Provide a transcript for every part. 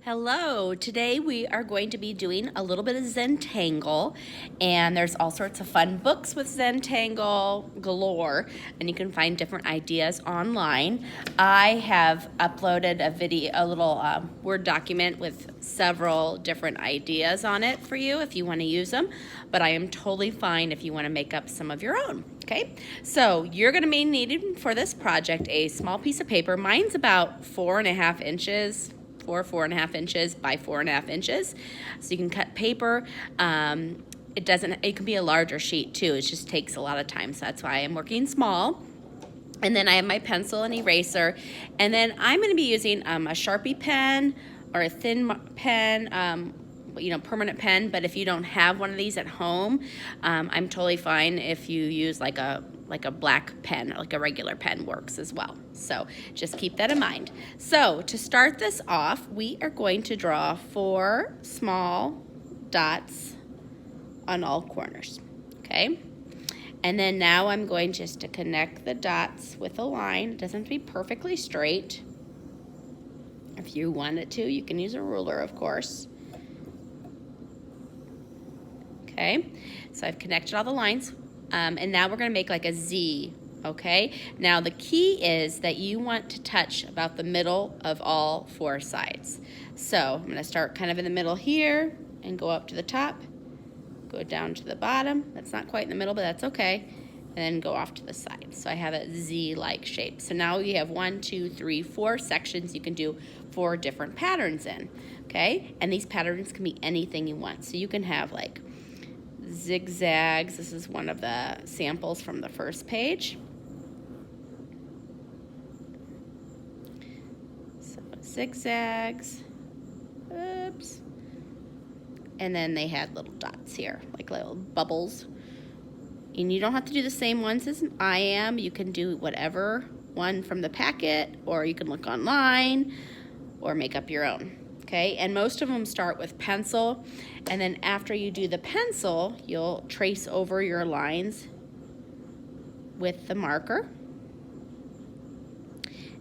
Hello, today we are going to be doing a little bit of Zentangle, and there's all sorts of fun books with Zentangle galore, and you can find different ideas online. I have uploaded a little Word document with several different ideas on it for you if you want to use them, but I am totally fine if you want to make up some of your own. Okay, so you're going to be needing for this project a small piece of paper. Mine's about 4.5 inches. 4.5 inches by 4.5 inches. So you can cut paper. It can be a larger sheet too. It just takes a lot of time. So that's why I'm working small. And then I have my pencil and eraser. And then I'm going to be using a Sharpie pen or a thin pen, permanent pen. But if you don't have one of these at home, I'm totally fine if you use like a black pen, like a regular pen works as well. So just keep that in mind. So to start this off, we are going to draw 4 small dots on all corners, okay? And then now I'm going just to connect the dots with a line. It doesn't have to be perfectly straight. If you want it to, you can use a ruler, of course. Okay, so I've connected all the lines. And now we're going to make like a Z, okay? Now the key is that you want to touch about the middle of all 4 sides. So I'm going to start kind of in the middle here and go up to the top, go down to the bottom. That's not quite in the middle, but that's okay. And then go off to the side. So I have a Z-like shape. So now you have 1, 2, 3, 4 sections you can do 4 different patterns in, okay? And these patterns can be anything you want. So you can have like zigzags. This is one of the samples from the first page. So zigzags. Oops. And then they had little dots here, like little bubbles. And you don't have to do the same ones as I am. You can do whatever one from the packet, or you can look online or make up your own. Okay, and most of them start with pencil, and then after you do the pencil, you'll trace over your lines with the marker,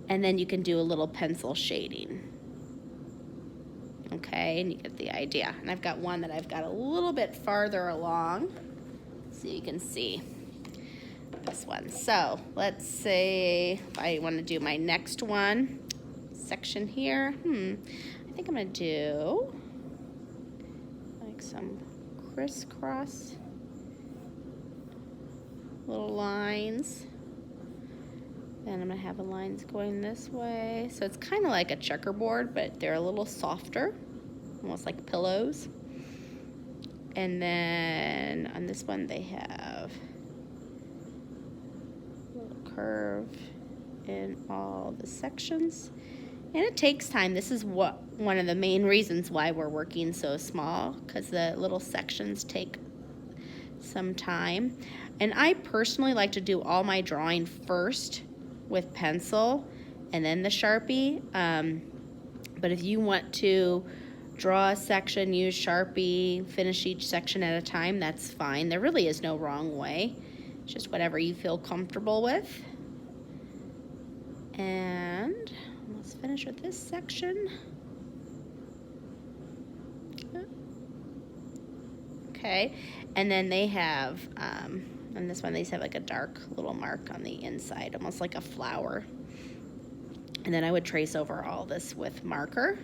and then you can do a little pencil shading. Okay, and you get the idea. And I've got one that I've got a little bit farther along, so you can see this one. So let's say if I want to do my next one section here. I think I'm going to do like some crisscross little lines. And I'm going to have the lines going this way. So it's kind of like a checkerboard, but they're a little softer, almost like pillows. And then on this one they have a little curve in all the sections. And it takes time. This is one of the main reasons why we're working so small, because the little sections take some time. And I personally like to do all my drawing first with pencil and then the Sharpie. But if you want to draw a section, use Sharpie, finish each section at a time, that's fine. There really is no wrong way. It's just whatever you feel comfortable with. And let's finish with this section. Okay, and then they have, on this one, they have like a dark little mark on the inside, almost like a flower. And then I would trace over all this with marker,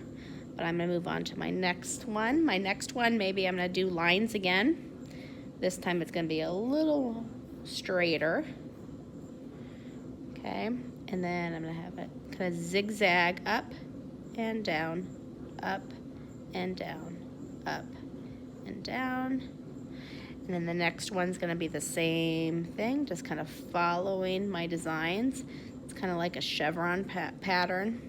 but I'm gonna move on to my next one. My next one, maybe I'm gonna do lines again. This time it's gonna be a little straighter. Okay, and then I'm gonna have it kind of zigzag up and down, up and down, up and down. And then the next one's gonna be the same thing, just kind of following my designs. It's kind of like a chevron pattern.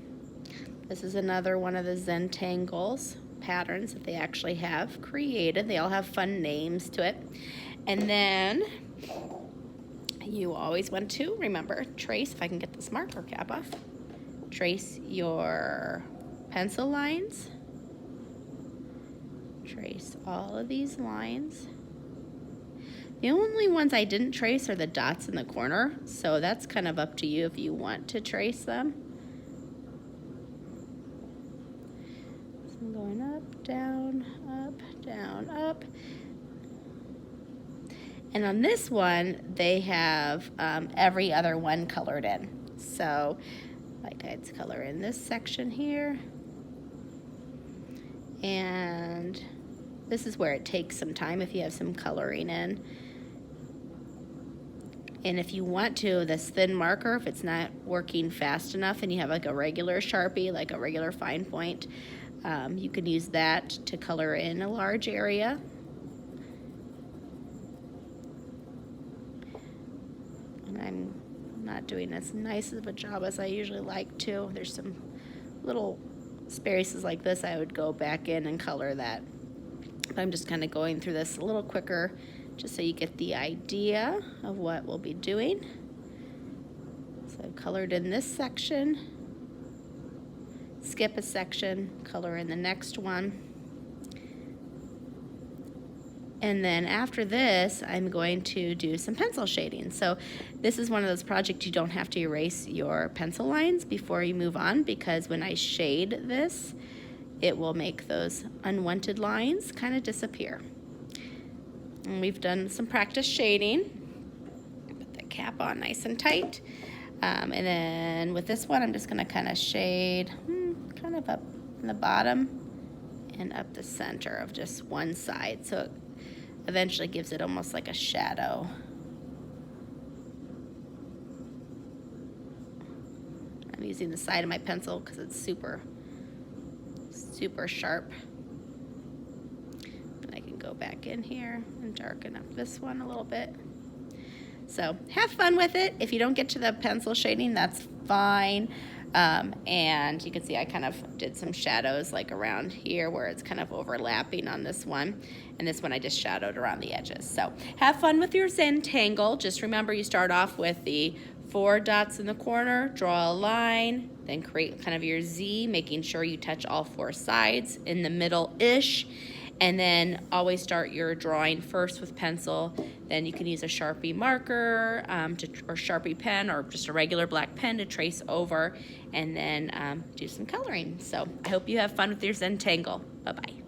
This is another one of the Zentangles patterns that they actually have created. They all have fun names to it. And then you always want to remember, trace, if I can get this marker cap off, trace your pencil lines, trace all of these lines. The only ones I didn't trace are the dots in the corner, so that's kind of up to you if you want to trace them. I'm going up, down, up, down, up. And on this one, they have every other one colored in. So I'd color in this section here. And this is where it takes some time if you have some coloring in. And if you want to, this thin marker, if it's not working fast enough and you have like a regular Sharpie, like a regular fine point, you can use that to color in a large area. And I'm not doing as nice of a job as I usually like to. There's some little spaces like this I would go back in and color that. But I'm just kind of going through this a little quicker just so you get the idea of what we'll be doing. So I've colored in this section, skip a section, color in the next one. And then after this, I'm going to do some pencil shading. So this is one of those projects you don't have to erase your pencil lines before you move on, because when I shade this, it will make those unwanted lines kind of disappear. And we've done some practice shading. Put the cap on nice and tight. And then with this one, I'm just gonna kind of shade kind of up in the bottom and up the center of just one side. So it eventually gives it almost like a shadow. I'm using the side of my pencil because it's super sharp. And I can go back in here and darken up this one a little bit. So have fun with it. If you don't get to the pencil shading, that's fine. And you can see I kind of did some shadows like around here where it's kind of overlapping on this one. And this one I just shadowed around the edges. So have fun with your Zentangle. Just remember you start off with the 4 dots in the corner, draw a line, then create kind of your Z, making sure you touch all 4 sides in the middle-ish. And then always start your drawing first with pencil. Then you can use a Sharpie marker or Sharpie pen or just a regular black pen to trace over and then do some coloring. So I hope you have fun with your Zentangle. Bye-bye.